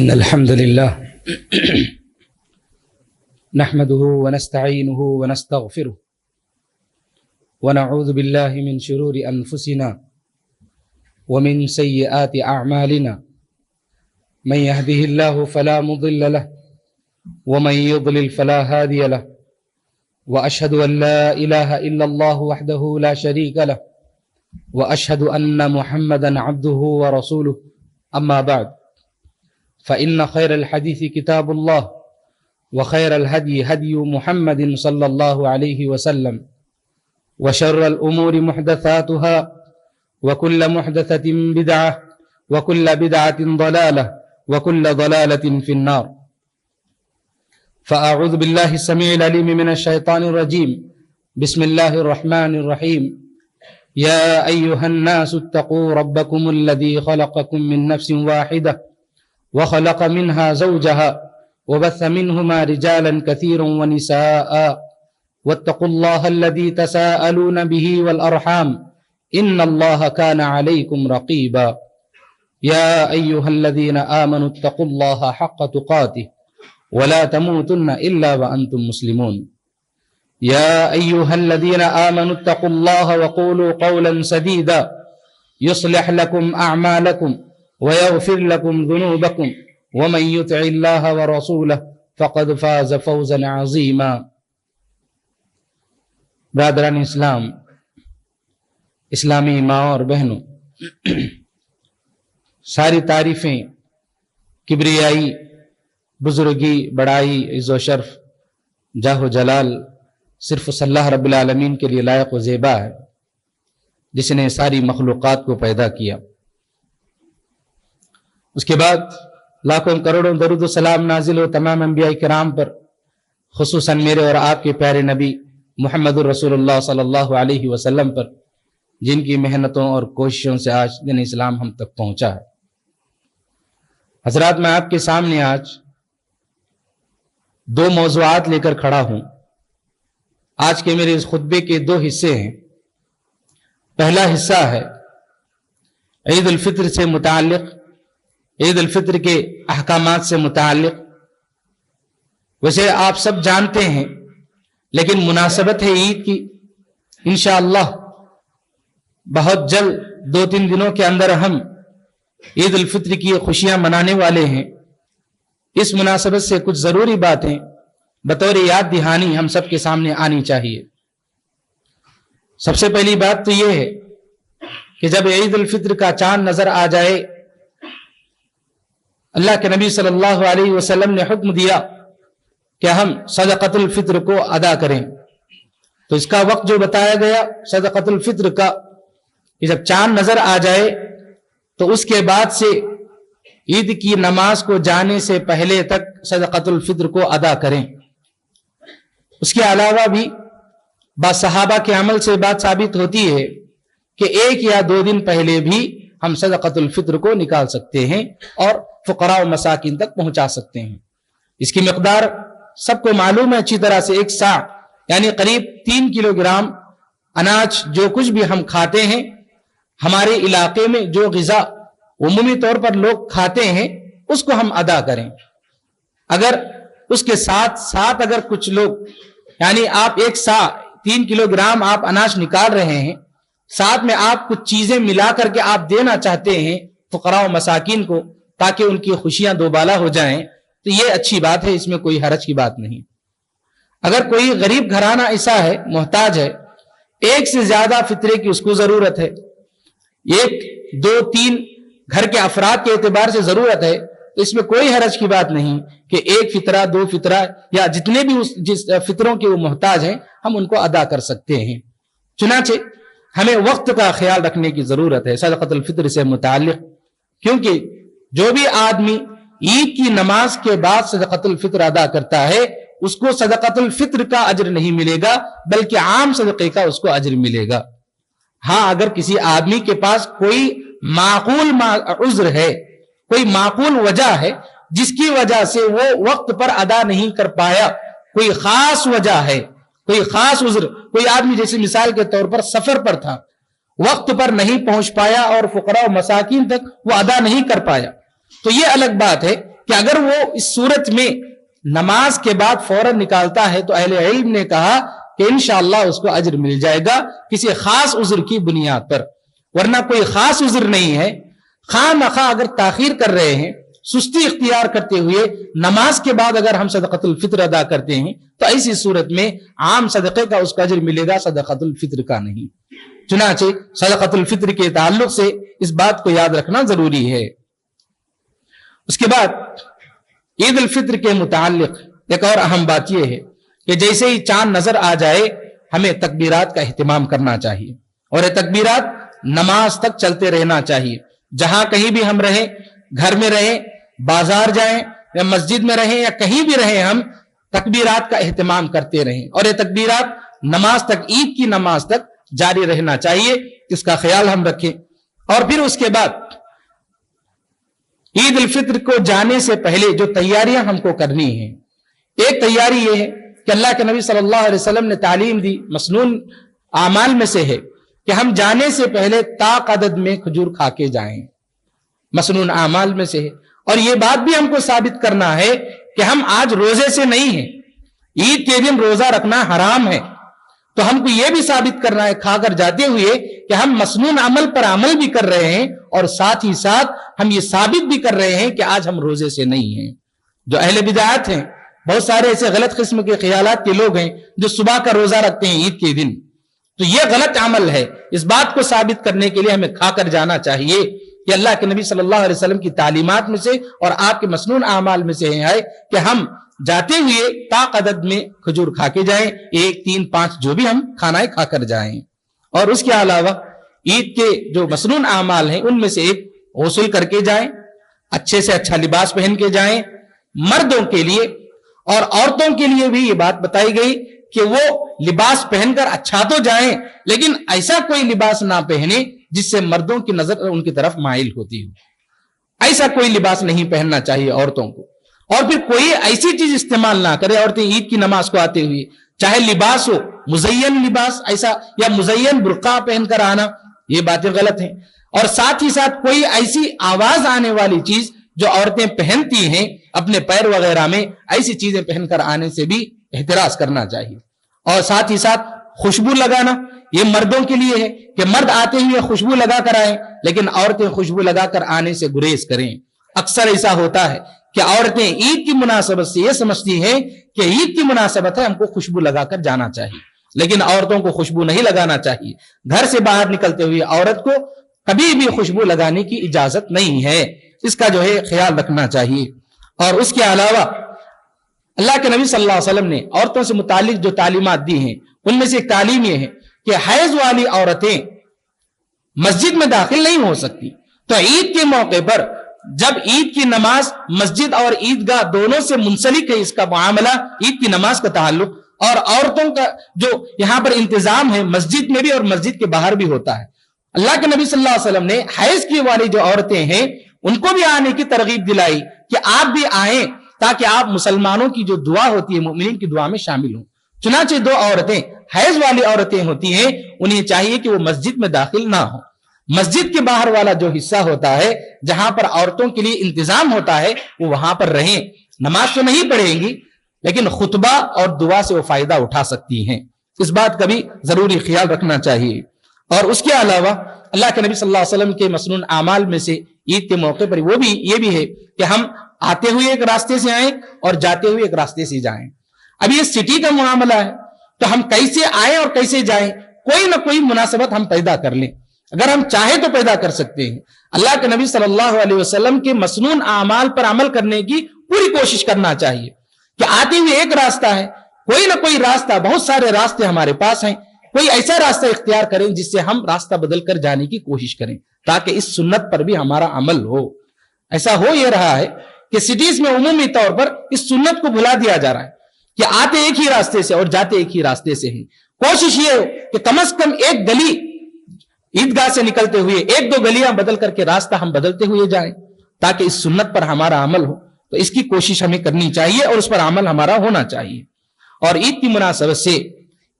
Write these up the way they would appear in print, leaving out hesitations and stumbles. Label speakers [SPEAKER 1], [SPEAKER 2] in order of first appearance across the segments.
[SPEAKER 1] إن الحمد لله نحمده ونستعينه ونستغفره ونعوذ بالله من شرور أنفسنا ومن سيئات أعمالنا من يهده الله فلا مضل له ومن يضلل فلا هادي له وأشهد أن لا إله إلا الله وحده لا شريك له وأشهد أن محمدا عبده ورسوله أما بعد فإن خير الحديث كتاب الله وخير الهدي هدي محمد صلى الله عليه وسلم وشر الأمور محدثاتها وكل محدثة بدعة وكل بدعة ضلالة وكل ضلالة في النار. فأعوذ بالله السميع العليم من الشيطان الرجيم. بسم الله الرحمن الرحيم. يا أيها الناس اتقوا ربكم الذي خلقكم من نفس واحدة وخلق منها زوجها وبث منهما رجالا كثيرا ونساء واتقوا الله الذي تساءلون به والأرحام إن الله كان عليكم رقيبا. يا أيها الذين آمنوا اتقوا الله حق تقاته ولا تموتن إلا وأنتم مسلمون. يا أيها الذين آمنوا اتقوا الله وقولوا قولا سديدا يصلح لكم أعمالكم ويغفر لكم ذنوبكم ومن يطع الله ورسوله فقد فاز فوزا عظيما. برادران اسلام، اسلامی ماں اور بہنوں، ساری تعریفیں، کبریائی، بزرگی، بڑائی، عز و شرف، جاہ و جلال صرف اس اللہ رب العالمین کے لیے لائق و زیبا ہے جس نے ساری مخلوقات کو پیدا کیا. اس کے بعد لاکھوں کروڑوں درود و سلام نازل ہو تمام انبیاء کرام پر، خصوصاً میرے اور آپ کے پیارے نبی محمد الرسول اللہ صلی اللہ علیہ وسلم پر، جن کی محنتوں اور کوششوں سے آج دین اسلام ہم تک پہنچا ہے. حضرات، میں آپ کے سامنے آج دو موضوعات لے کر کھڑا ہوں. آج کے میرے اس خطبے کے دو حصے ہیں. پہلا حصہ ہے عید الفطر سے متعلق، عید الفطر کے احکامات سے متعلق. ویسے آپ سب جانتے ہیں، لیکن مناسبت ہے عید کی. انشاءاللہ بہت جلد 2-3 دنوں کے اندر ہم عید الفطر کی خوشیاں منانے والے ہیں. اس مناسبت سے کچھ ضروری باتیں بطور یاد دہانی ہم سب کے سامنے آنی چاہیے. سب سے پہلی بات تو یہ ہے کہ جب عید الفطر کا چاند نظر آ جائے، اللہ کے نبی صلی اللہ علیہ وسلم نے حکم دیا کہ ہم صدقۃ الفطر کو ادا کریں. تو اس کا وقت جو بتایا گیا صدقۃ الفطر کا، کہ جب چاند نظر آ جائے تو اس کے بعد سے عید کی نماز کو جانے سے پہلے تک صدقۃ الفطر کو ادا کریں. اس کے علاوہ بھی بعض صحابہ کے عمل سے بات ثابت ہوتی ہے کہ 1 یا 2 دن پہلے بھی ہم صدقۃ الفطر کو نکال سکتے ہیں اور فقراء و مساکین تک پہنچا سکتے ہیں. اس کی مقدار سب کو معلوم ہے اچھی طرح سے. 1 صاع یعنی قریب 3 کلو گرام اناج جو کچھ بھی ہم کھاتے ہیں، ہمارے علاقے میں جو غذا عمومی طور پر لوگ کھاتے ہیں اس کو ہم ادا کریں. اگر اس کے ساتھ ساتھ اگر کچھ لوگ، یعنی آپ 1 صاع 3 کلو گرام آپ اناج نکال رہے ہیں، ساتھ میں آپ کچھ چیزیں ملا کر کے آپ دینا چاہتے ہیں فقراء و مساکین کو تاکہ ان کی خوشیاں دوبالا ہو جائیں، تو یہ اچھی بات ہے، اس میں کوئی حرج کی بات نہیں. اگر کوئی غریب گھرانہ ایسا ہے، محتاج ہے، 1 سے زیادہ فطرے کی اس کو ضرورت ہے، 1 2 3 گھر کے افراد کے اعتبار سے ضرورت ہے، تو اس میں کوئی حرج کی بات نہیں کہ 1 فطرہ 2 فطرہ یا جتنے بھی جس فطروں کے وہ محتاج ہیں ہم ان کو ادا کر سکتے ہیں. چنانچہ ہمیں وقت کا خیال رکھنے کی ضرورت ہے صدقۃ الفطر سے متعلق، کیونکہ جو بھی آدمی عید کی نماز کے بعد صدقۃ الفطر ادا کرتا ہے اس کو صدقۃ الفطر کا اجر نہیں ملے گا بلکہ عام صدقے کا اس کو اجر ملے گا. ہاں، اگر کسی آدمی کے پاس کوئی معقول عذر ہے، کوئی معقول وجہ ہے جس کی وجہ سے وہ وقت پر ادا نہیں کر پایا، کوئی خاص وجہ ہے، کوئی خاص عذر، کوئی آدمی جیسے مثال کے طور پر سفر پر تھا، وقت پر نہیں پہنچ پایا اور فقراء و مساکین تک وہ ادا نہیں کر پایا، تو یہ الگ بات ہے کہ اگر وہ اس صورت میں نماز کے بعد فوراً نکالتا ہے تو اہل علم نے کہا کہ انشاءاللہ اس کو اجر مل جائے گا کسی خاص عذر کی بنیاد پر، ورنہ کوئی خاص عذر نہیں ہے، خواہ مخواہ اگر تاخیر کر رہے ہیں، سستی اختیار کرتے ہوئے نماز کے بعد اگر ہم صدقۃ الفطر ادا کرتے ہیں تو ایسی صورت میں عام صدقے کا اس کا اجر ملے گا، صدقۃ الفطر کا نہیں۔ چنانچہ صدقۃ الفطر کے تعلق سے اس بات کو یاد رکھنا ضروری ہے۔ اس کے بعد عید الفطر کے متعلق ایک اور اہم بات یہ ہے کہ جیسے ہی چاند نظر آ جائے ہمیں تکبیرات کا اہتمام کرنا چاہیے، اور یہ تکبیرات نماز تک چلتے رہنا چاہیے۔ جہاں کہیں بھی ہم رہیں، گھر میں رہیں، بازار جائیں یا مسجد میں رہیں یا کہیں بھی رہیں، ہم تکبیرات کا اہتمام کرتے رہیں، اور یہ تکبیرات نماز تک، عید کی نماز تک جاری رہنا چاہیے، اس کا خیال ہم رکھیں۔ اور پھر اس کے بعد عید الفطر کو جانے سے پہلے جو تیاریاں ہم کو کرنی ہیں، ایک تیاری یہ ہے کہ اللہ کے نبی صلی اللہ علیہ وسلم نے تعلیم دی، مسنون اعمال میں سے ہے کہ ہم جانے سے پہلے طاق عدد میں کھجور کھا کے جائیں، مسنون اعمال میں سے ہے۔ اور یہ بات بھی ہم کو ثابت کرنا ہے کہ ہم آج روزے سے نہیں ہیں، عید کے دن روزہ رکھنا حرام ہے، تو ہم کو یہ بھی ثابت کرنا ہے کھا کر جاتے ہوئے کہ ہم مسنون عمل پر عمل بھی کر رہے ہیں، اور ساتھ ہی ساتھ ہم یہ ثابت بھی کر رہے ہیں کہ آج ہم روزے سے نہیں ہیں۔ جو اہل بدعات ہیں، بہت سارے ایسے غلط قسم کے خیالات کے لوگ ہیں جو صبح کا روزہ رکھتے ہیں عید کے دن، تو یہ غلط عمل ہے۔ اس بات کو ثابت کرنے کے لیے ہمیں کھا کر جانا چاہیے کہ اللہ کے نبی صلی اللہ علیہ وسلم کی تعلیمات میں سے اور آپ کے مسنون اعمال میں سے ہے کہ ہم جاتے ہوئے طاق عدد میں کھجور کھا کے جائیں، 1، 3، 5 جو بھی ہم کھانا ہے کھا کر جائیں۔ اور اس کے علاوہ عید کے جو مسنون اعمال ہیں ان میں سے ایک غسل کر کے جائیں، اچھے سے اچھا لباس پہن کے جائیں، مردوں کے لیے، اور عورتوں کے لیے بھی یہ بات بتائی گئی کہ وہ لباس پہن کر اچھا تو جائیں لیکن ایسا کوئی لباس نہ پہنے جس سے مردوں کی نظر ان کی طرف مائل ہوتی ہو، ایسا کوئی لباس نہیں پہننا چاہیے عورتوں کو۔ اور پھر کوئی ایسی چیز استعمال نہ کرے عورتیں عید کی نماز کو آتے ہوئے، چاہے لباس ہو مزین لباس ایسا یا مزین برقع پہن کر آنا، یہ باتیں غلط ہیں۔ اور ساتھ ہی ساتھ کوئی ایسی آواز آنے والی چیز جو عورتیں پہنتی ہیں اپنے پیر وغیرہ میں، ایسی چیزیں پہن کر آنے سے بھی احتراز کرنا چاہیے۔ اور ساتھ ہی ساتھ خوشبو لگانا، یہ مردوں کے لیے ہے کہ مرد آتے ہوئے خوشبو لگا کر آئیں، لیکن عورتیں خوشبو لگا کر آنے سے گریز کریں۔ اکثر ایسا ہوتا ہے کہ عورتیں عید کی مناسبت سے یہ سمجھتی ہیں کہ عید کی مناسبت ہے ہم کو خوشبو لگا کر جانا چاہیے، لیکن عورتوں کو خوشبو نہیں لگانا چاہیے۔ گھر سے باہر نکلتے ہوئے عورت کو کبھی بھی خوشبو لگانے کی اجازت نہیں ہے، اس کا جو ہے خیال رکھنا چاہیے۔ اور اس کے علاوہ اللہ کے نبی صلی اللہ علیہ وسلم نے عورتوں سے متعلق جو تعلیمات دی ہیں ان میں سے ایک تعلیم یہ ہے کہ حیض والی عورتیں مسجد میں داخل نہیں ہو سکتی، تو عید کے موقع پر جب عید کی نماز مسجد اور عیدگاہ دونوں سے منسلک ہے، اس کا معاملہ عید کی نماز کا تعلق، اور عورتوں کا جو یہاں پر انتظام ہے مسجد میں بھی اور مسجد کے باہر بھی ہوتا ہے۔ اللہ کے نبی صلی اللہ علیہ وسلم نے حیض کی والی جو عورتیں ہیں ان کو بھی آنے کی ترغیب دلائی کہ آپ بھی آئیں تاکہ آپ مسلمانوں کی جو دعا ہوتی ہے مومنین کی دعا میں شامل ہوں۔ چنانچہ دو عورتیں حیض والی عورتیں ہوتی ہیں، انہیں چاہیے کہ وہ مسجد میں داخل نہ ہوں، مسجد کے باہر والا جو حصہ ہوتا ہے جہاں پر عورتوں کے لیے انتظام ہوتا ہے وہ وہاں پر رہیں۔ نماز تو نہیں پڑھیں گی لیکن خطبہ اور دعا سے وہ فائدہ اٹھا سکتی ہیں، اس بات کا بھی ضروری خیال رکھنا چاہیے۔ اور اس کے علاوہ اللہ کے نبی صلی اللہ علیہ وسلم کے مسنون اعمال میں سے عید کے موقع پر یہ بھی ہے کہ ہم آتے ہوئے ایک راستے سے آئیں اور جاتے ہوئے ایک راستے سے جائیں۔ اب یہ سٹی کا معاملہ ہے تو ہم کیسے آئیں اور کیسے جائیں، کوئی نہ کوئی مناسبت ہم پیدا کر لیں، اگر ہم چاہیں تو پیدا کر سکتے ہیں۔ اللہ کے نبی صلی اللہ علیہ وسلم کے مسنون اعمال پر عمل کرنے کی پوری کوشش کرنا چاہیے کہ آتے ہوئے ایک راستہ ہے، کوئی نہ کوئی راستہ، بہت سارے راستے ہمارے پاس ہیں، کوئی ایسا راستہ اختیار کریں جس سے ہم راستہ بدل کر جانے کی کوشش کریں تاکہ اس سنت پر بھی ہمارا عمل ہو۔ ایسا ہو یہ رہا ہے کہ سٹیز میں عمومی طور پر اس سنت کو بھلا دیا جا رہا ہے کہ آتے ایک ہی راستے سے اور جاتے ایک ہی راستے سے ہیں۔ کوشش یہ ہو کہ کم از کم ایک گلی عیدگاہ سے نکلتے ہوئے 1-2 گلیاں بدل کر کے راستہ ہم بدلتے ہوئے جائیں تاکہ اس سنت پر ہمارا عمل ہو، تو اس کی کوشش ہمیں کرنی چاہیے اور اس پر عمل ہمارا ہونا چاہیے۔ اور عید کی مناسبت سے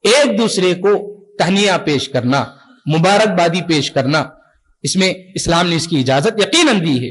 [SPEAKER 1] ایک دوسرے کو تہنیہ پیش کرنا، مبارکبادی پیش کرنا، اس میں اسلام نے اس کی اجازت یقیناً دی ہے۔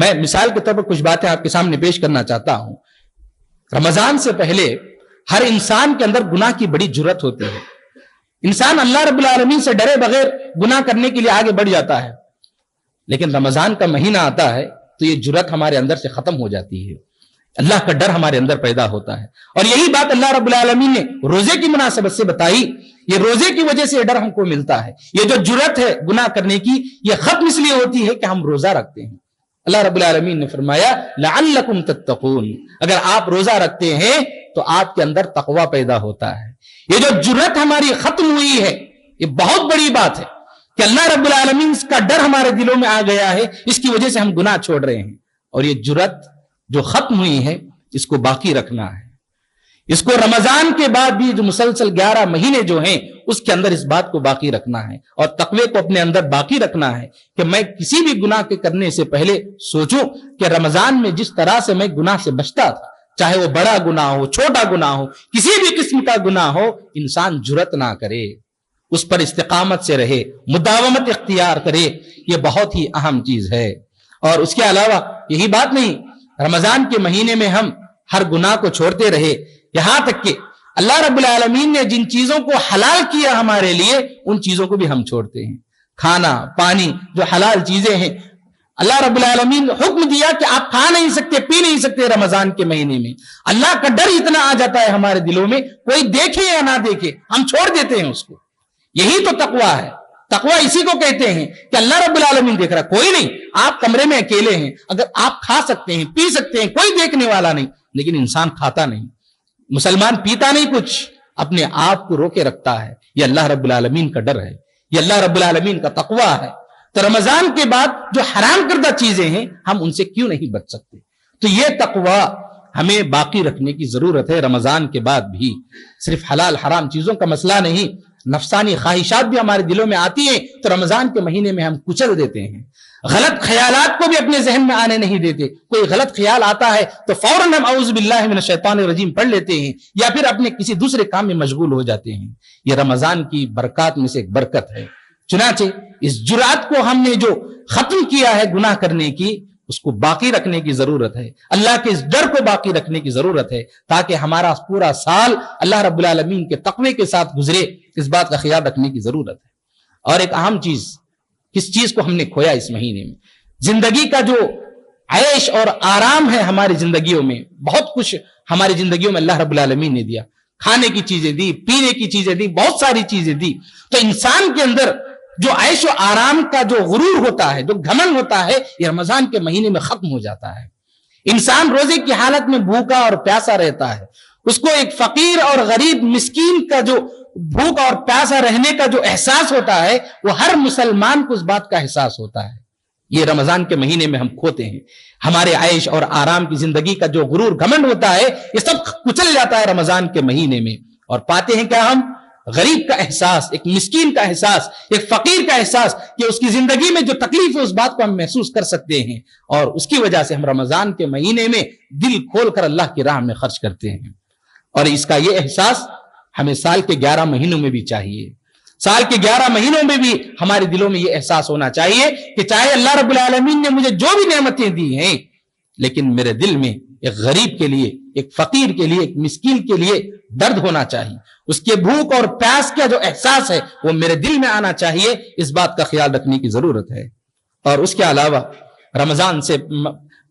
[SPEAKER 1] میں مثال کے طور پر کچھ باتیں آپ کے سامنے پیش کرنا چاہتا ہوں. رمضان سے پہلے ہر انسان کے اندر گناہ کی بڑی جرت ہوتی ہے. انسان اللہ رب العالمین سے ڈرے بغیر گناہ کرنے کے لیے آگے بڑھ جاتا ہے. لیکن رمضان کا مہینہ آتا ہے تو یہ جرت ہمارے اندر سے ختم ہو جاتی ہے. اللہ کا ڈر ہمارے اندر پیدا ہوتا ہے. اور یہی بات اللہ رب العالمین نے روزے کی مناسبت سے بتائی. یہ روزے کی وجہ سے یہ ڈر ہم کو ملتا ہے. یہ جو جرت ہے گناہ کرنے کی یہ ختم اس لیے ہوتی ہے کہ ہم روزہ رکھتے ہیں. اللہ رب العالمین نے فرمایا لعلکم تتقون، اگر آپ روزہ رکھتے ہیں تو آپ کے اندر تقوی پیدا ہوتا ہے. یہ جو جرت ہماری ختم ہوئی ہے یہ بہت بڑی بات ہے کہ اللہ رب العالمین کا ڈر ہمارے دلوں میں آ گیا ہے. اس کی وجہ سے ہم گناہ چھوڑ رہے ہیں. اور یہ جرت جو ختم ہوئی ہے اس کو باقی رکھنا ہے. اس کو رمضان کے بعد بھی جو مسلسل 11 مہینے جو ہیں اس کے اندر اس بات کو باقی رکھنا ہے اور تقوی کو اپنے اندر باقی رکھنا ہے کہ میں کسی بھی گناہ کے کرنے سے پہلے سوچوں کہ رمضان میں جس طرح سے میں گناہ سے بچتا تھا، چاہے وہ بڑا گناہ ہو، چھوٹا گناہ ہو، کسی بھی قسم کا گناہ ہو، انسان جرت نہ کرے، اس پر استقامت سے رہے، مداومت اختیار کرے. یہ بہت ہی اہم چیز ہے. اور اس کے علاوہ یہی بات نہیں، رمضان کے مہینے میں ہم ہر گناہ کو چھوڑتے رہے، یہاں تک کہ اللہ رب العالمین نے جن چیزوں کو حلال کیا ہمارے لیے ان چیزوں کو بھی ہم چھوڑتے ہیں. کھانا پانی جو حلال چیزیں ہیں، اللہ رب العالمین نے حکم دیا کہ آپ کھا نہیں سکتے، پی نہیں سکتے رمضان کے مہینے میں. اللہ کا ڈر اتنا آ جاتا ہے ہمارے دلوں میں، کوئی دیکھے یا نہ دیکھے ہم چھوڑ دیتے ہیں اس کو. یہی تو تقویٰ ہے. تقویٰ اسی کو کہتے ہیں کہ اللہ رب العالمین دیکھ رہا، کوئی نہیں، آپ کمرے میں اکیلے ہیں، اگر آپ کھا سکتے ہیں پی سکتے ہیں، کوئی دیکھنے والا نہیں، لیکن انسان کھاتا نہیں، مسلمان پیتا نہیں، کچھ اپنے آپ کو روکے رکھتا ہے. یہ اللہ رب العالمین کا ڈر ہے، یہ اللہ رب العالمین کا تقویٰ ہے. تو رمضان کے بعد جو حرام کردہ چیزیں ہیں ہم ان سے کیوں نہیں بچ سکتے؟ تو یہ تقویٰ ہمیں باقی رکھنے کی ضرورت ہے رمضان کے بعد بھی. صرف حلال حرام چیزوں کا مسئلہ نہیں، نفسانی خواہشات بھی ہمارے دلوں میں آتی ہیں تو رمضان کے مہینے میں ہم کچل دیتے ہیں. غلط خیالات کو بھی اپنے ذہن میں آنے نہیں دیتے. کوئی غلط خیال آتا ہے تو فوراً ہم اعوذ باللہ من الشیطان الرجیم پڑھ لیتے ہیں یا پھر اپنے کسی دوسرے کام میں مشغول ہو جاتے ہیں. یہ رمضان کی برکات میں سے ایک برکت ہے. چنانچہ اس جرات کو ہم نے جو ختم کیا ہے گناہ کرنے کی، اس کو باقی رکھنے کی ضرورت ہے. اللہ کے اس ڈر کو باقی رکھنے کی ضرورت ہے تاکہ ہمارا پورا سال اللہ رب العالمین کے تقوی کے ساتھ گزرے. اس بات کا خیال رکھنے کی ضرورت ہے. اور ایک اہم چیز، کس چیز کو ہم نے کھویا اس مہینے میں؟ زندگی کا جو عیش اور آرام ہے ہماری زندگیوں میں، بہت کچھ ہماری زندگیوں میں اللہ رب العالمین نے دیا. کھانے کی چیزیں دی، پینے کی چیزیں دی، بہت ساری چیزیں دی. تو انسان کے اندر جو عیش و آرام کا جو غرور ہوتا ہے، جو گھمنڈ ہوتا ہے، یہ رمضان کے مہینے میں ختم ہو جاتا ہے. انسان روزے کی حالت میں بھوکا اور پیاسا رہتا ہے. اس کو ایک فقیر اور غریب مسکین کا جو بھوکا اور پیاسا رہنے کا جو احساس ہوتا ہے وہ ہر مسلمان کو اس بات کا احساس ہوتا ہے. یہ رمضان کے مہینے میں ہم کھوتے ہیں. ہمارے عیش اور آرام کی زندگی کا جو غرور گھمنڈ ہوتا ہے یہ سب کچل جاتا ہے رمضان کے مہینے میں. اور پاتے ہیں کیا ہم؟ غریب کا احساس، ایک مسکین کا احساس، ایک فقیر کا احساس کہ اس کی زندگی میں جو تکلیف ہے اس بات کو ہم محسوس کر سکتے ہیں. اور اس کی وجہ سے ہم رمضان کے مہینے میں دل کھول کر اللہ کی راہ میں خرچ کرتے ہیں. اور اس کا یہ احساس ہمیں سال کے 11 مہینوں میں بھی چاہیے. سال کے 11 مہینوں میں بھی ہمارے دلوں میں یہ احساس ہونا چاہیے کہ چاہے اللہ رب العالمین نے مجھے جو بھی نعمتیں دی ہیں، لیکن میرے دل میں ایک غریب کے لیے، ایک فقیر کے لیے، ایک مسکین کے لیے درد ہونا چاہیے. اس کے بھوک اور پیاس کا جو احساس ہے وہ میرے دل میں آنا چاہیے. اس بات کا خیال رکھنے کی ضرورت ہے. اور اس کے علاوہ رمضان سے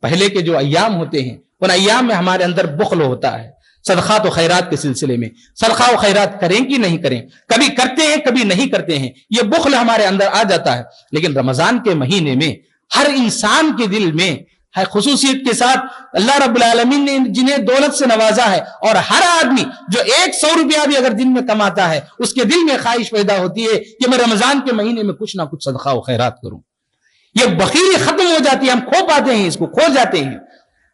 [SPEAKER 1] پہلے کے جو ایام ہوتے ہیں ان ایام میں ہمارے اندر بخل ہوتا ہے. صدقات و خیرات کے سلسلے میں صدقہ و خیرات کریں کہ نہیں کریں، کبھی کرتے ہیں کبھی نہیں کرتے ہیں، یہ بخل ہمارے اندر آ جاتا ہے. لیکن رمضان کے مہینے میں ہر انسان کے دل میں ہے خصوصیت کے ساتھ اللہ رب العالمین نے جنہیں دولت سے نوازا ہے، اور ہر آدمی جو 100 روپیہ بھی اگر دن میں کماتا ہے اس کے دل میں خواہش پیدا ہوتی ہے کہ میں رمضان کے مہینے میں کچھ نہ کچھ صدقہ و خیرات کروں. یہ بخیلی ختم ہو جاتی ہے، ہم کھو پاتے ہیں، اس کو کھو جاتے ہیں.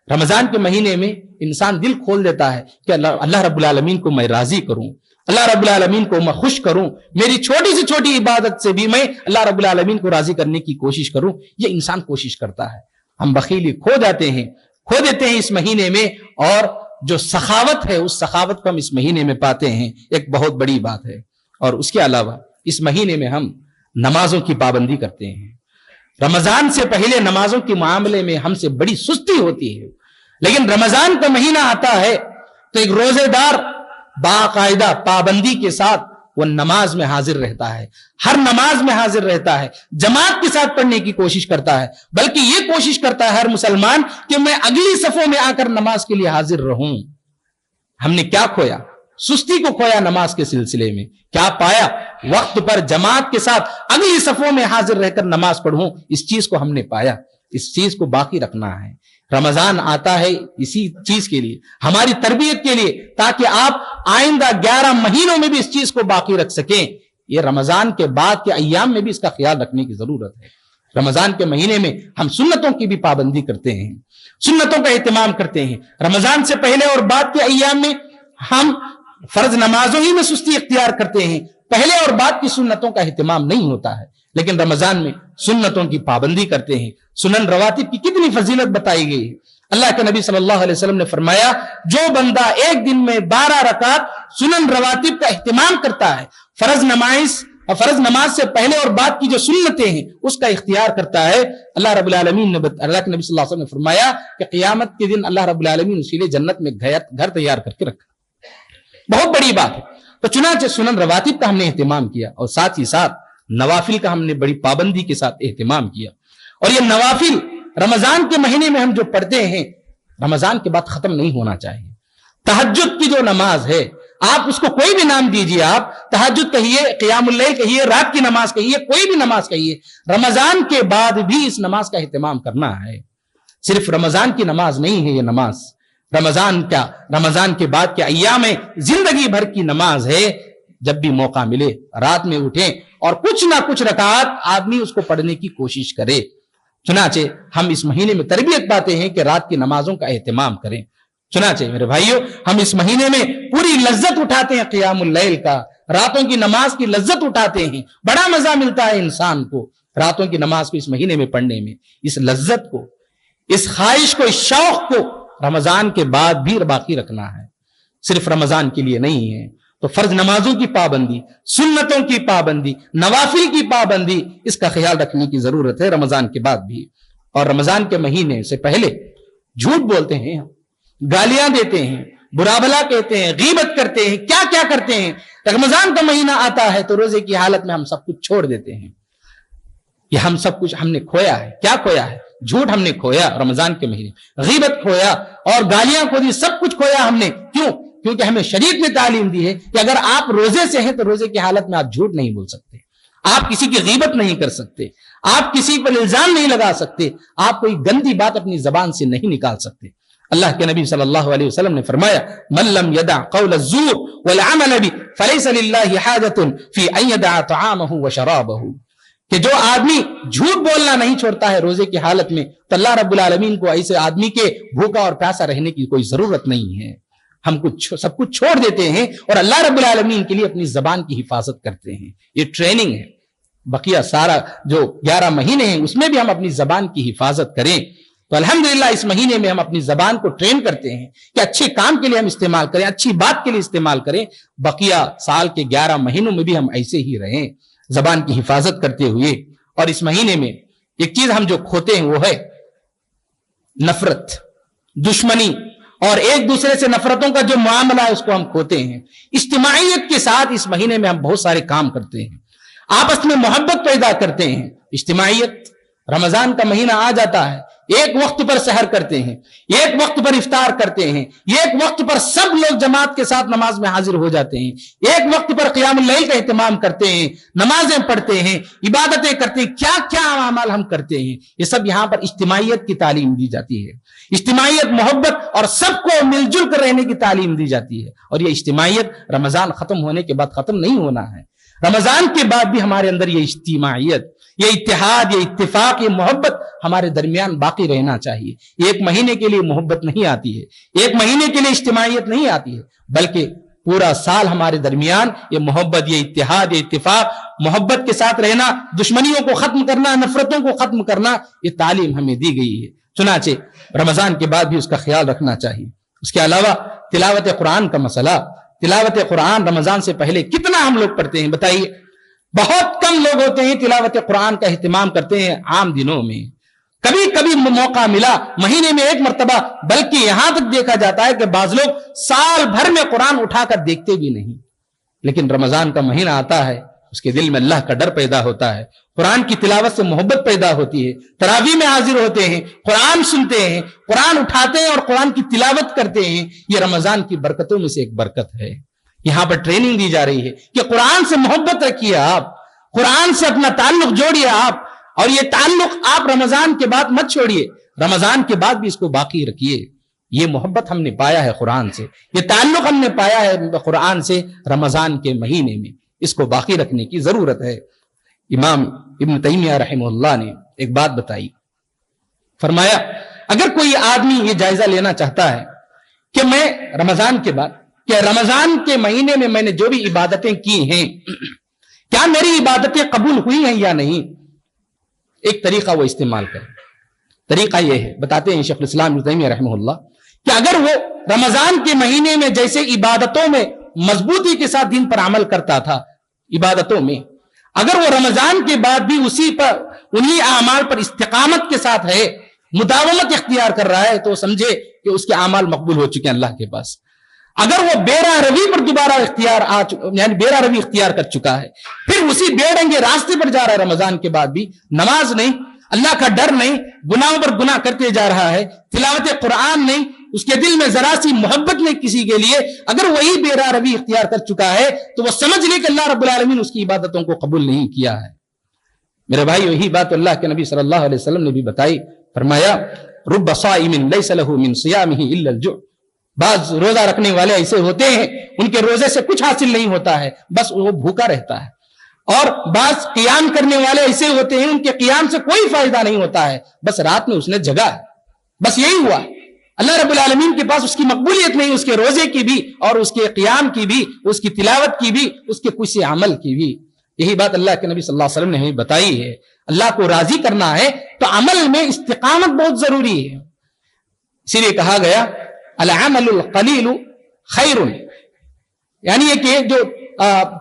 [SPEAKER 1] رمضان کے مہینے میں انسان دل کھول دیتا ہے کہ اللہ رب العالمین کو میں راضی کروں، اللہ رب العالمین کو میں خوش کروں، میری چھوٹی سے چھوٹی عبادت سے بھی میں اللہ رب العالمین کو راضی کرنے کی کوشش کروں. یہ انسان کوشش کرتا ہے. ہم بخیلی کھو دیتے ہیں اس مہینے میں. اور جو سخاوت ہے اس سخاوت کو ہم اس مہینے میں پاتے ہیں. ایک بہت بڑی بات ہے. اور اس کے علاوہ اس مہینے میں ہم نمازوں کی پابندی کرتے ہیں. رمضان سے پہلے نمازوں کے معاملے میں ہم سے بڑی سستی ہوتی ہے، لیکن رمضان کا مہینہ آتا ہے تو ایک روزے دار باقاعدہ پابندی کے ساتھ وہ نماز میں حاضر رہتا ہے، ہر نماز میں حاضر رہتا ہے، جماعت کے ساتھ پڑھنے کی کوشش کرتا ہے، بلکہ یہ کوشش کرتا ہے ہر مسلمان کہ میں اگلی صفوں میں آ کر نماز کے لیے حاضر رہوں۔ ہم نے کیا کھویا؟ سستی کو کھویا نماز کے سلسلے میں۔ کیا پایا؟ وقت پر جماعت کے ساتھ اگلی صفوں میں حاضر رہ کر نماز پڑھوں، اس چیز کو ہم نے پایا، اس چیز کو باقی رکھنا ہے۔ رمضان آتا ہے اسی چیز کے لیے، ہماری تربیت کے لیے، تاکہ آپ آئندہ 11 مہینوں میں بھی اس چیز کو باقی رکھ سکیں۔ یہ رمضان کے بعد کے ایام میں بھی اس کا خیال رکھنے کی ضرورت ہے۔ رمضان کے مہینے میں ہم سنتوں کی بھی پابندی کرتے ہیں، سنتوں کا اہتمام کرتے ہیں۔ رمضان سے پہلے اور بعد کے ایام میں ہم فرض نمازوں ہی میں سستی اختیار کرتے ہیں، پہلے اور بعد کی سنتوں کا اہتمام نہیں ہوتا ہے، لیکن رمضان میں سنتوں کی پابندی کرتے ہیں۔ سنن رواتب کی کتنی فضیلت بتائی گئی ہے۔ اللہ کے نبی صلی اللہ علیہ وسلم نے فرمایا، جو بندہ ایک دن میں 12 رکعت سنن رواتب کا اہتمام کرتا ہے، فرض نماز سے پہلے اور بعد کی جو سنتیں ہیں اس کا اختیار کرتا ہے، اللہ رب العالمین نے اللہ کے نبی صلی اللہ علیہ وسلم نے فرمایا کہ قیامت کے دن اللہ رب العالمین اس کے لیے جنت میں گھر تیار کر کے رکھا۔ بہت بڑی بات ہے۔ تو چنانچہ سنن رواتب کا ہم نے اہتمام کیا، اور ساتھ ہی ساتھ نوافل کا ہم نے بڑی پابندی کے ساتھ اہتمام کیا۔ اور یہ نوافل رمضان کے مہینے میں ہم جو پڑھتے ہیں، رمضان کے بعد ختم نہیں ہونا چاہیے۔ تہجد کی جو نماز ہے، آپ اس کو کوئی بھی نام دیجئے، آپ تہجد کہیے، قیام اللیل کہیے، رات کی نماز کہیے، کوئی بھی نماز کہیے، رمضان کے بعد بھی اس نماز کا اہتمام کرنا ہے۔ صرف رمضان کی نماز نہیں ہے یہ نماز، رمضان کے بعد کے ایام میں زندگی بھر کی نماز ہے۔ جب بھی موقع ملے رات میں اٹھیں اور کچھ نہ کچھ رکعات آدمی اس کو پڑھنے کی کوشش کرے۔ چنانچہ ہم اس مہینے میں تربیت پاتے ہیں کہ رات کی نمازوں کا اہتمام کریں۔ چنانچہ میرے بھائیوں، ہم اس مہینے میں پوری لذت اٹھاتے ہیں قیام اللیل کا، راتوں کی نماز کی لذت اٹھاتے ہیں۔ بڑا مزہ ملتا ہے انسان کو راتوں کی نماز کو اس مہینے میں پڑھنے میں۔ اس لذت کو، اس خواہش کو، اس شوق کو رمضان کے بعد بھی باقی رکھنا ہے، صرف رمضان کے لیے نہیں ہے۔ تو فرض نمازوں کی پابندی، سنتوں کی پابندی، نوافل کی پابندی، اس کا خیال رکھنے کی ضرورت ہے رمضان کے بعد بھی۔ اور رمضان کے مہینے سے پہلے جھوٹ بولتے ہیں، گالیاں دیتے ہیں، برا بھلا کہتے ہیں، غیبت کرتے ہیں، کیا کیا کرتے ہیں۔ رمضان کا مہینہ آتا ہے تو روزے کی حالت میں ہم سب کچھ چھوڑ دیتے ہیں۔ یہ ہم سب کچھ ہم نے کھویا ہے۔ کیا کھویا ہے؟ جھوٹ ہم نے کھویا رمضان کے مہینے، غیبت کھویا اور گالیاں کھو دی، سب کچھ کھویا ہم نے۔ کیوں؟ کیونکہ ہمیں شریعت نے تعلیم دی ہے کہ اگر آپ روزے سے ہیں تو روزے کی حالت میں آپ جھوٹ نہیں بول سکتے، آپ کسی کی غیبت نہیں کر سکتے، آپ کسی پر الزام نہیں لگا سکتے، آپ کوئی گندی بات اپنی زبان سے نہیں نکال سکتے۔ اللہ کے نبی صلی اللہ علیہ وسلم نے فرمایا، من لم يدع قول الزور والعمل به فليس لله حاجة في ان يدع طعامه وشرابه، کہ جو آدمی جھوٹ بولنا نہیں چھوڑتا ہے روزے کی حالت میں تو اللہ رب العالمین کو ایسے آدمی کے بھوکا اور پیاسا رہنے کی کوئی ضرورت نہیں ہے۔ ہم سب کچھ چھوڑ دیتے ہیں اور اللہ رب العالمین کے لیے اپنی زبان کی حفاظت کرتے ہیں۔ یہ ٹریننگ ہے۔ بقیہ سارا جو 11 مہینے ہیں اس میں بھی ہم اپنی زبان کی حفاظت کریں۔ تو الحمدللہ اس مہینے میں ہم اپنی زبان کو ٹرین کرتے ہیں کہ اچھے کام کے لیے ہم استعمال کریں، اچھی بات کے لیے استعمال کریں۔ بقیہ سال کے 11 مہینوں میں بھی ہم ایسے ہی رہیں، زبان کی حفاظت کرتے ہوئے۔ اور اس مہینے میں ایک چیز ہم جو کھوتے ہیں وہ ہے نفرت، دشمنی، اور ایک دوسرے سے نفرتوں کا جو معاملہ ہے اس کو ہم کھوتے ہیں۔ اجتماعیت کے ساتھ اس مہینے میں ہم بہت سارے کام کرتے ہیں، آپس میں محبت پیدا کرتے ہیں۔ اجتماعیت، رمضان کا مہینہ آ جاتا ہے، ایک وقت پر سحر کرتے ہیں، ایک وقت پر افطار کرتے ہیں، ایک وقت پر سب لوگ جماعت کے ساتھ نماز میں حاضر ہو جاتے ہیں، ایک وقت پر قیام اللیل کا اہتمام کرتے ہیں، نمازیں پڑھتے ہیں، عبادتیں کرتے ہیں، کیا کیا اعمال ہم کرتے ہیں۔ یہ سب یہاں پر اجتماعیت کی تعلیم دی جاتی ہے، اجتماعیت، محبت اور سب کو مل جل کر رہنے کی تعلیم دی جاتی ہے۔ اور یہ اجتماعیت رمضان ختم ہونے کے بعد ختم نہیں ہونا ہے، رمضان کے بعد بھی ہمارے اندر یہ اجتماعیت، یہ اتحاد، یہ اتفاق، یہ محبت ہمارے درمیان باقی رہنا چاہیے۔ ایک مہینے کے لیے محبت نہیں آتی ہے، ایک مہینے کے لیے اجتماعیت نہیں آتی ہے، بلکہ پورا سال ہمارے درمیان یہ محبت، یہ اتحاد، یہ اتفاق، محبت کے ساتھ رہنا، دشمنیوں کو ختم کرنا، نفرتوں کو ختم کرنا، یہ تعلیم ہمیں دی گئی ہے۔ چنانچہ رمضان کے بعد بھی اس کا خیال رکھنا چاہیے۔ اس کے علاوہ تلاوت قرآن کا مسئلہ، تلاوت قرآن رمضان سے پہلے کتنا ہم لوگ پڑھتے ہیں بتائیے؟ بہت کم لوگ ہوتے ہیں تلاوت قرآن کا اہتمام کرتے ہیں عام دنوں میں، کبھی کبھی موقع ملا مہینے میں ایک مرتبہ، بلکہ یہاں تک دیکھا جاتا ہے کہ بعض لوگ سال بھر میں قرآن اٹھا کر دیکھتے بھی نہیں، لیکن رمضان کا مہینہ آتا ہے اس کے دل میں اللہ کا ڈر پیدا ہوتا ہے، قرآن کی تلاوت سے محبت پیدا ہوتی ہے، تراویح میں حاضر ہوتے ہیں، قرآن سنتے ہیں، قرآن اٹھاتے ہیں اور قرآن کی تلاوت کرتے ہیں۔ یہ رمضان کی برکتوں میں سے ایک برکت ہے۔ یہاں پر ٹریننگ دی جا رہی ہے کہ قرآن سے محبت رکھیے، آپ قرآن سے اپنا تعلق جوڑیے آپ، اور یہ تعلق آپ رمضان کے بعد مت چھوڑیے، رمضان کے بعد بھی اس کو باقی رکھیے۔ یہ محبت ہم نے پایا ہے قرآن سے، یہ تعلق ہم نے پایا ہے قرآن سے رمضان کے مہینے میں، اس کو باقی رکھنے کی ضرورت ہے۔ امام ابن تیمیہ رحمہ اللہ نے ایک بات بتائی، فرمایا اگر کوئی آدمی یہ جائزہ لینا چاہتا ہے کہ میں رمضان کے بعد، کہ رمضان کے مہینے میں نے جو بھی عبادتیں کی ہیں کیا میری عبادتیں قبول ہوئی ہیں یا نہیں، ایک طریقہ وہ استعمال کرے۔ طریقہ یہ ہے، بتاتے ہیں شیخ الاسلام ابن تیمیہ رحمہ اللہ، کہ اگر وہ رمضان کے مہینے میں جیسے عبادتوں میں مضبوطی کے ساتھ دین پر عمل کرتا تھا عبادتوں میں، اگر وہ رمضان کے بعد بھی انہی اعمال پر استقامت کے ساتھ ہے، مداومت اختیار کر رہا ہے، تو سمجھے کہ اس کے اعمال مقبول ہو چکے ہیں اللہ کے پاس۔ اگر وہ بیرہ روی پر دوبارہ یعنی بیرہ روی اختیار کر چکا ہے، پھر اسی بے ڈنگے راستے پر جا رہا ہے رمضان کے بعد بھی، نماز نہیں، اللہ کا ڈر نہیں، گناہوں پر گناہ کرتے جا رہا ہے، تلاوت قرآن نہیں، اس کے دل میں ذرا سی محبت نہیں کسی کے لیے، اگر وہی بیرہ روی اختیار کر چکا ہے تو وہ سمجھ لے کہ اللہ رب العالمین اس کی عبادتوں کو قبول نہیں کیا ہے۔ میرے بھائی، یہی بات اللہ کے نبی صلی اللہ علیہ وسلم نے بھی بتائی، فرمایا رب صائم لیس له من صیامه الا الجوع، بعض روزہ رکھنے والے ایسے ہوتے ہیں ان کے روزے سے کچھ حاصل نہیں ہوتا ہے، بس وہ بھوکا رہتا ہے، اور بعض قیام کرنے والے ایسے ہوتے ہیں ان کے قیام سے کوئی فائدہ نہیں ہوتا ہے، بس رات میں اس نے جگا ہے، بس یہی ہوا۔ اللہ رب العالمین کے پاس اس کی مقبولیت نہیں، اس کے روزے کی بھی اور اس کے قیام کی بھی، اس کی تلاوت کی بھی، اس کے کسی عمل کی بھی۔ یہی بات اللہ کے نبی صلی اللہ علیہ وسلم نے ہمیں بتائی ہے۔ اللہ کو راضی کرنا ہے تو عمل میں استقامت بہت ضروری ہے، اسی لیے کہا گیا العمل القلیل خیر، یعنی یہ کہ جو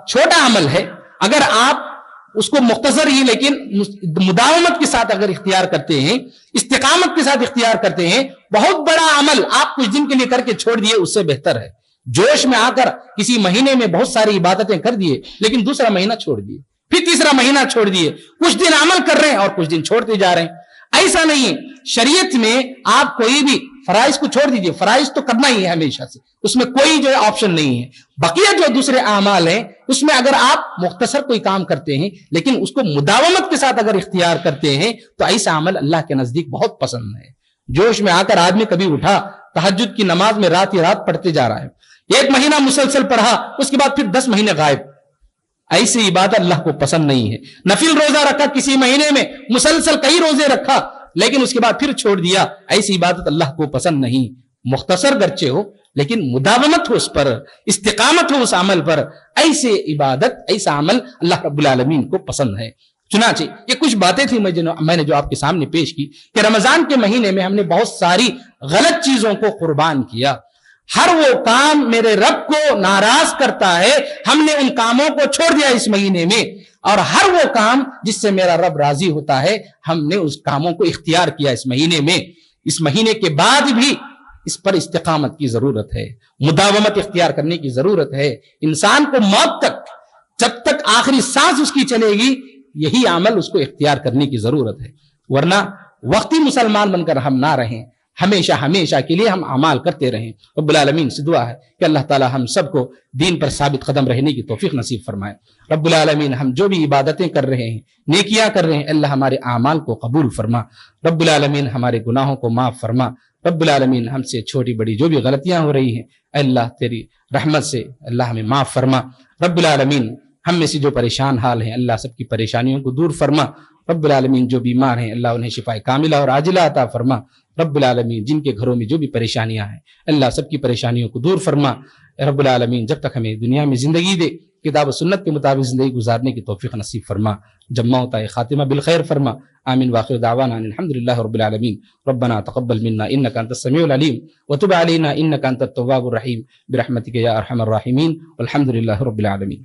[SPEAKER 1] چھوٹا عمل ہے اگر آپ اس کو مختصر ہی لیکن مداومت کے ساتھ اگر اختیار کرتے ہیں، استقامت کے ساتھ اختیار کرتے ہیں، بہت بڑا عمل آپ کچھ دن کے لیے کر کے چھوڑ دیے اس سے بہتر ہے جوش میں آ کر کسی مہینے میں بہت ساری عبادتیں کر دیے لیکن دوسرا مہینہ چھوڑ دیے، پھر تیسرا مہینہ چھوڑ دیے، کچھ دن عمل کر رہے ہیں اور کچھ دن چھوڑتے جا رہے ہیں۔ ایسا نہیں، شریعت میں آپ کوئی بھی فرائض کو چھوڑ دیجئے، فرائض تو کرنا ہی ہے ہمیشہ سے، اس میں کوئی جو آپشن نہیں ہے۔ بقیہ جو دوسرے اعمال ہیں اس میں اگر آپ مختصر کوئی کام کرتے ہیں لیکن اس کو مداومت کے ساتھ اگر اختیار کرتے ہیں تو ایسا عمل اللہ کے نزدیک بہت پسند ہے۔ جوش میں آ کر آدمی کبھی اٹھا، تہجد کی نماز میں رات ہی رات پڑھتے جا رہا ہے، ایک مہینہ مسلسل پڑھا، اس کے بعد پھر 10 مہینے غائب، ایسی عبادت اللہ کو پسند نہیں ہے۔ نفل روزہ رکھا کسی مہینے میں، مسلسل کئی روزے رکھا لیکن اس کے بعد پھر چھوڑ دیا، ایسی عبادت اللہ کو پسند نہیں۔ مختصر گرچہ ہو لیکن مداومت ہو اس پر، استقامت ہو اس عمل پر، ایسے عبادت، ایسا عمل اللہ رب العالمین کو پسند ہے۔ چنانچہ یہ کچھ باتیں تھیں میں نے جو آپ کے سامنے پیش کی کہ رمضان کے مہینے میں ہم نے بہت ساری غلط چیزوں کو قربان کیا، ہر وہ کام میرے رب کو ناراض کرتا ہے ہم نے ان کاموں کو چھوڑ دیا اس مہینے میں، اور ہر وہ کام جس سے میرا رب راضی ہوتا ہے ہم نے اس کاموں کو اختیار کیا اس مہینے میں۔ اس مہینے کے بعد بھی اس پر استقامت کی ضرورت ہے، مداومت اختیار کرنے کی ضرورت ہے۔ انسان کو موت تک، جب تک آخری سانس اس کی چلے گی، یہی عمل اس کو اختیار کرنے کی ضرورت ہے، ورنہ وقتی مسلمان بن کر ہم نہ رہیں، ہمیشہ ہمیشہ کے لیے ہم اعمال کرتے رہیں۔ رب العالمین سے دعا ہے کہ اللہ تعالی ہم سب کو دین پر ثابت قدم رہنے کی توفیق نصیب فرمائے۔ رب العالمین ہم جو بھی عبادتیں کر رہے ہیں، نیکیاں کر رہے ہیں، اللہ ہمارے اعمال کو قبول فرما۔ رب العالمین ہمارے گناہوں کو معاف فرما۔ رب العالمین ہم سے چھوٹی بڑی جو بھی غلطیاں ہو رہی ہیں اللہ تیری رحمت سے اللہ ہمیں معاف فرما۔ رب العالمین ہم میں سے جو پریشان حال ہیں اللہ سب کی پریشانیوں کو دور فرما۔ رب العالمین جو بیمار ہیں اللہ انہیں شفائے کاملہ اور عاجلہ عطا فرما۔ رب العالمین جن کے گھروں میں جو بھی پریشانیاں ہیں اللہ سب کی پریشانیوں کو دور فرما۔ رب العالمین جب تک ہمیں دنیا میں زندگی دے کتاب و سنت کے مطابق زندگی گزارنے کی توفیق نصیب فرما، جب موت آئے خاتمہ بالخیر فرما۔ آمین واخر دعوانا الحمدللہ رب العالمین۔ ربنا تقبل منا انک انت السمیع العلیم وتب علینا انک انت التواب الرحیم برحمتک یا ارحم الراحمین والحمدللہ رب العالمین۔